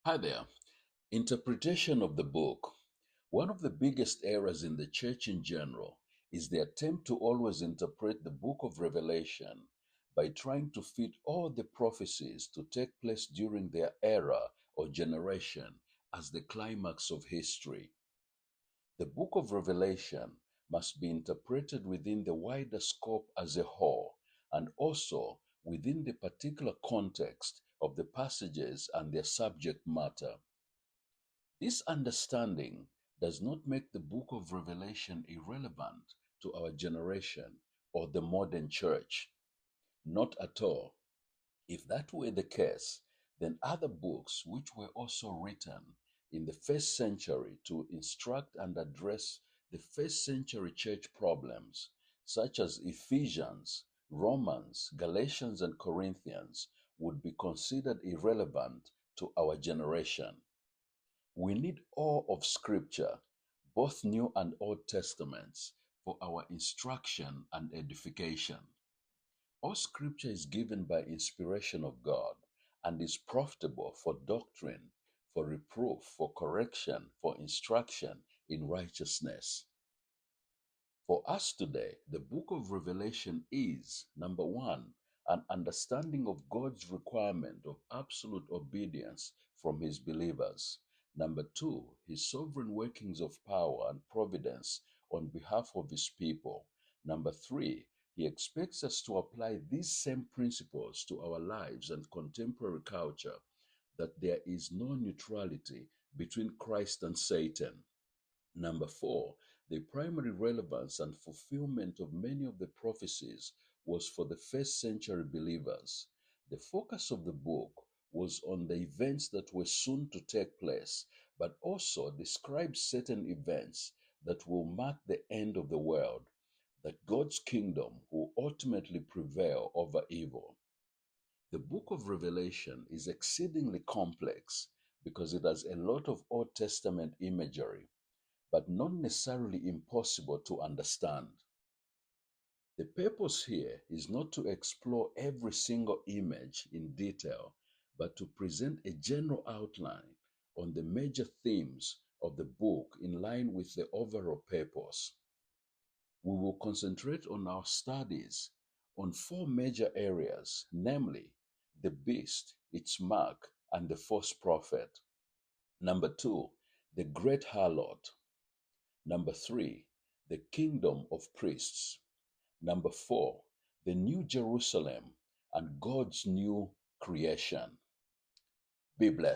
Hi there. Interpretation of the book. One of the biggest errors in the church in general is the attempt to always interpret the book of Revelation by trying to fit all the prophecies to take place during their era or generation as the climax of history. The book of Revelation must be interpreted within the wider scope as a whole and also within the particular context of the passages and their subject matter. This understanding does not make the book of Revelation irrelevant to our generation or the modern church. Not at all. If that were the case, then other books which were also written in the first century to instruct and address the first century church problems, such as Ephesians, Romans, Galatians, and Corinthians, would be considered irrelevant to our generation. We need all of Scripture, both New and Old Testaments, for our instruction and edification. All Scripture is given by inspiration of God and is profitable for doctrine, for reproof, for correction, for instruction in righteousness. For us today, the book of Revelation is, number one, an understanding of God's requirement of absolute obedience from his believers. Number two, his sovereign workings of power and providence on behalf of his people. Number three, he expects us to apply these same principles to our lives and contemporary culture, that there is no neutrality between Christ and Satan. Number four, the primary relevance and fulfillment of many of the prophecies was for the first century believers. The focus of the book was on the events that were soon to take place, but also describes certain events that will mark the end of the world, that God's kingdom will ultimately prevail over evil. The book of Revelation is exceedingly complex because it has a lot of Old Testament imagery, but not necessarily impossible to understand. The purpose here is not to explore every single image in detail, but to present a general outline on the major themes of the book in line with the overall purpose. We will concentrate on our studies on four major areas, namely the beast, its mark, and the false prophet. Number two, the great harlot. Number three, the kingdom of priests. Number four, the new Jerusalem and God's new creation. Be blessed.